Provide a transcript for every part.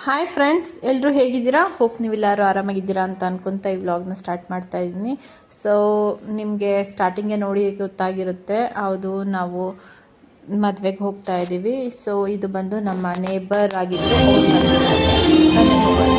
Hi friends, ಎಲ್ಲರೂ ಹೇಗಿದ್ದೀರಾ? Hope ನೀವೆಲ್ಲರೂ ಆರಾಮಾಗಿದ್ದೀರಾ ಅಂತ ಅನ್ಕೊತಾ ಈ ವ್ಲಾಗ್ನ ಸ್ಟಾರ್ಟ್ ಮಾಡ್ತಾ ಇದ್ದೀನಿ. ಸೊ ನಿಮಗೆ ಸ್ಟಾರ್ಟಿಂಗೇ ನೋಡಿ ಗೊತ್ತಾಗಿರುತ್ತೆ, ಹೌದು ನಾವು ಮದುವೆಗೆ ಹೋಗ್ತಾ ಇದ್ದೀವಿ. ಸೊ ಇದು ಬಂದು ನಮ್ಮ ನೇಬರ್ ಆಗಿದ್ದು ಬನ್ನಿ ಹೋಗೋಣ.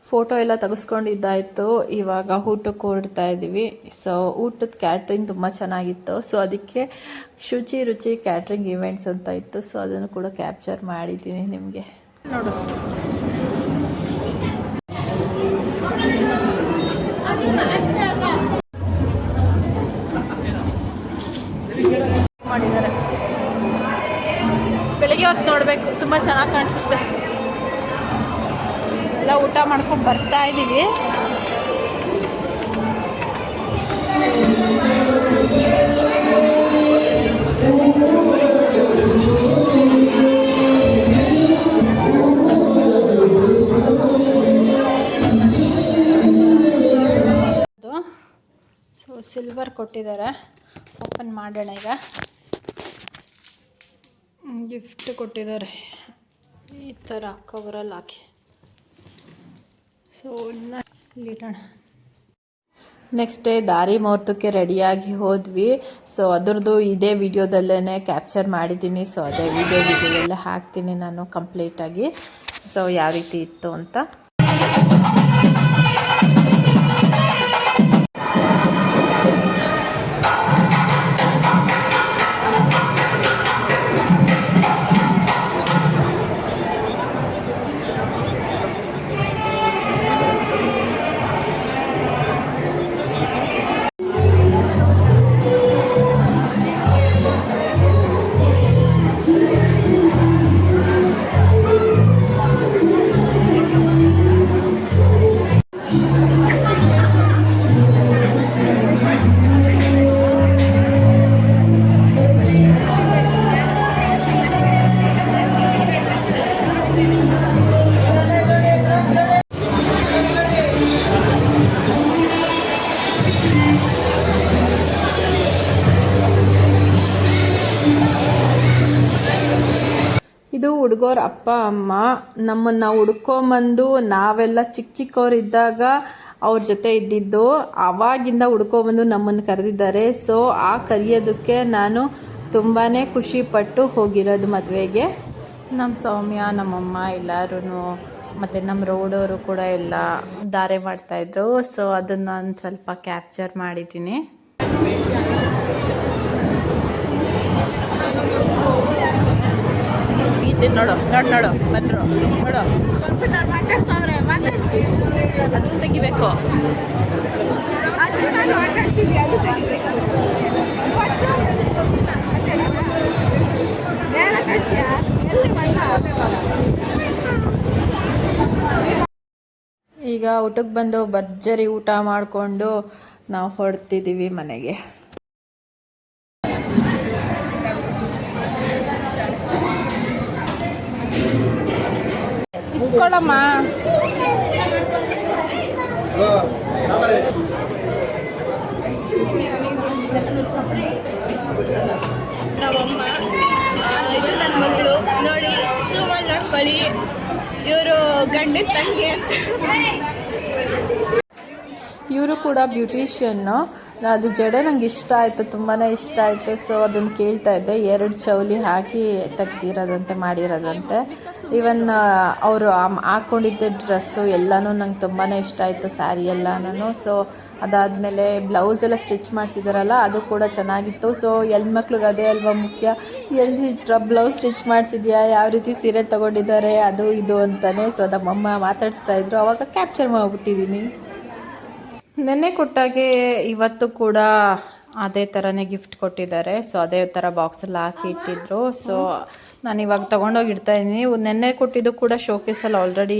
ಫೋಟೋ ಎಲ್ಲ ತೆಗೆಸ್ಕೊಂಡಿದ್ದಾಯಿತು. ಇವಾಗ ಊಟಕ್ಕೆ ಹೊರಡ್ತಾ ಇದ್ದೀವಿ. ಸೊ ಊಟದ ಕ್ಯಾಟ್ರಿಂಗ್ ತುಂಬ ಚೆನ್ನಾಗಿತ್ತು. ಸೊ ಅದಕ್ಕೆ ಶುಚಿ ರುಚಿ ಕ್ಯಾಟ್ರಿಂಗ್ ಇವೆಂಟ್ಸ್ ಅಂತ ಇತ್ತು. ಸೊ ಅದನ್ನು ಕೂಡ ಕ್ಯಾಪ್ಚರ್ ಮಾಡಿದ್ದೀನಿ ನಿಮಗೆ ನೋಡು. ಮಾಡಿದ್ದಾರೆ ಬೆಳಿಗ್ಗೆ ಹೊತ್ತು ನೋಡಬೇಕು, ತುಂಬ ಚೆನ್ನಾಗಿ ಕಾಣಿಸುತ್ತೆ. ಎಲ್ಲ ಊಟ ಮಾಡ್ಕೊಂಡು ಬರ್ತಾ ಇದ್ದೀವಿ. ಸೊ ಸಿಲ್ವರ್ ಕೊಟ್ಟಿದ್ದಾರೆ, ಓಪನ್ ಮಾಡೋಣ. ಈಗ ಗಿಫ್ಟ್ ಕೊಟ್ಟಿದ್ದಾರೆ ಈ ಥರ ಕವರಲ್ಲಿ ಹಾಕಿ. ಸೊ ಇಲ್ಲಿಡೋಣ. ನೆಕ್ಸ್ಟ್ ಡೇ ದಾರಿ ಮುಹೂರ್ತಕ್ಕೆ ರೆಡಿಯಾಗಿ ಹೋದ್ವಿ. ಸೊ ಅದರದ್ದು ಇದೇ ವಿಡಿಯೋದಲ್ಲೇ ಕ್ಯಾಪ್ಚರ್ ಮಾಡಿದ್ದೀನಿ. ಸೊ ಅದೇ ವಿಡಿಯೋದಲ್ಲೇ ಹಾಕ್ತೀನಿ ನಾನು ಕಂಪ್ಲೀಟಾಗಿ. ಸೊ ಯಾವ ರೀತಿ ಇತ್ತು ಅಂತ. ಇದು ಹುಡುಗರ ಅಪ್ಪ ಅಮ್ಮ ನಮ್ಮನ್ನು ಹುಡ್ಕೊಂಬಂದು ನಾವೆಲ್ಲ ಚಿಕ್ಕವರಿದ್ದಾಗ ಅವ್ರ ಜೊತೆ ಇದ್ದಿದ್ದು. ಆವಾಗಿಂದ ಹುಡ್ಕೊಂಬಂದು ನಮ್ಮನ್ನು ಕರೆದಿದ್ದಾರೆ. ಸೊ ಆ ಕರೆಯೋದಕ್ಕೆ ನಾನು ತುಂಬಾ ಖುಷಿಪಟ್ಟು ಹೋಗಿರೋದು ಮದುವೆಗೆ. ನಮ್ಮ ಸೌಮ್ಯ, ನಮ್ಮಮ್ಮ ಎಲ್ಲರೂ ಮತ್ತು ನಮ್ಮ ರೋಡವರು ಕೂಡ ಎಲ್ಲ ಧಾರೆ ಮಾಡ್ತಾಯಿದ್ರು. ಸೊ ಅದನ್ನು ನಾನು ಸ್ವಲ್ಪ ಕ್ಯಾಪ್ಚರ್ ಮಾಡಿದ್ದೀನಿ. ನೋಡು ಬಂದರು ನೋಡು. ಅದನ್ನು ತೆಗಿಬೇಕು. ಈಗ ಊಟಕ್ಕೆ ಬಂದು ಭರ್ಜರಿ ಊಟ ಮಾಡಿಕೊಂಡು ನಾವು ಹೊರಡ್ತಿದ್ದೀವಿ ಮನೆಗೆ. ಇಸ್ಕೊಳಮ್ಮ. ನಮ್ಮಮ್ಮ ಇದು ನನ್ನ ಮಗಳು ನೋಡಿ, ಸುಮ್ಮನೆ ನೋಡ್ಕೊಳ್ಳಿ, ಇವರು ಗಂಡಿನ ತಂಗಿ ಅಂತ. ಇವರು ಕೂಡ ಬ್ಯೂಟಿಷಿಯನ್ನು. ಅದು ಜಡೆ ನಂಗೆ ಇಷ್ಟ ಆಯಿತು, ತುಂಬಾ ಇಷ್ಟ ಆಯಿತು. ಸೊ ಅದನ್ನು ಕೇಳ್ತಾ ಇದ್ದೆ. 2 ಚೌಲಿ ಹಾಕಿ ತೆಗ್ದಿರೋದಂತೆ, ಮಾಡಿರೋದಂತೆ. ಈವನ್ ಅವರು ಹಾಕ್ಕೊಂಡಿದ್ದ ಡ್ರೆಸ್ಸು ಎಲ್ಲನೂ ನಂಗೆ ತುಂಬಾ ಇಷ್ಟ ಆಯಿತು, ಸ್ಯಾರಿ ಎಲ್ಲನೂ. ಸೊ ಅದಾದಮೇಲೆ ಬ್ಲೌಸ್ ಎಲ್ಲ ಸ್ಟಿಚ್ ಮಾಡಿಸಿದಾರಲ್ಲ, ಅದು ಕೂಡ ಚೆನ್ನಾಗಿತ್ತು. ಸೊ ಹೆಣ್ಮಕ್ಳಿಗೆ ಅದೇ ಅಲ್ವಾ ಮುಖ್ಯ, ಎಲ್ಲಿ ಬ್ಲೌಸ್ ಸ್ಟಿಚ್ ಮಾಡಿಸಿದ್ಯಾ, ಯಾವ ರೀತಿ ಸೀರೆ ತೊಗೊಂಡಿದ್ದಾರೆ, ಅದು ಇದು ಅಂತಲೇ. ಸೊ ನಮ್ಮಮ್ಮ ಮಾತಾಡಿಸ್ತಾ ಇದ್ರು, ಆವಾಗ ಕ್ಯಾಪ್ಚರ್ ಮಾಡಿಬಿಟ್ಟಿದ್ದೀನಿ. ನೆನ್ನೆ ಕೊಟ್ಟಾಗೆ ಇವತ್ತು ಕೂಡ ಅದೇ ಥರನೇ ಗಿಫ್ಟ್ ಕೊಟ್ಟಿದ್ದಾರೆ. ಸೊ ಅದೇ ಥರ ಬಾಕ್ಸಲ್ಲಿ ಹಾಕಿ ಇಟ್ಟಿದ್ರು. ಸೊ ನಾನು ಇವಾಗ ತೊಗೊಂಡೋಗಿ ಇಡ್ತಾಯಿದ್ದೀನಿ. ನೆನ್ನೆ ಕೊಟ್ಟಿದ್ದು ಕೂಡ ಶೋಕೇಸಲ್ಲಿ ಆಲ್ರೆಡಿ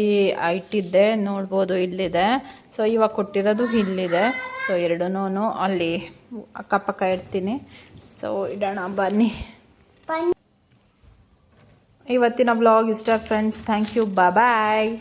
ಇಟ್ಟಿದ್ದೆ, ನೋಡ್ಬೋದು ಇಲ್ಲಿದೆ. ಸೊ ಇವಾಗ ಕೊಟ್ಟಿರೋದು ಇಲ್ಲಿದೆ. ಸೊ ಎರಡೂ ಅಲ್ಲಿ ಅಕ್ಕಪಕ್ಕ ಇಡ್ತೀನಿ. ಸೊ ಇಡೋಣ ಬನ್ನಿ. ಇವತ್ತಿನ ಬ್ಲಾಗ್ ಇಷ್ಟ ಫ್ರೆಂಡ್ಸ್. Thank you, bye.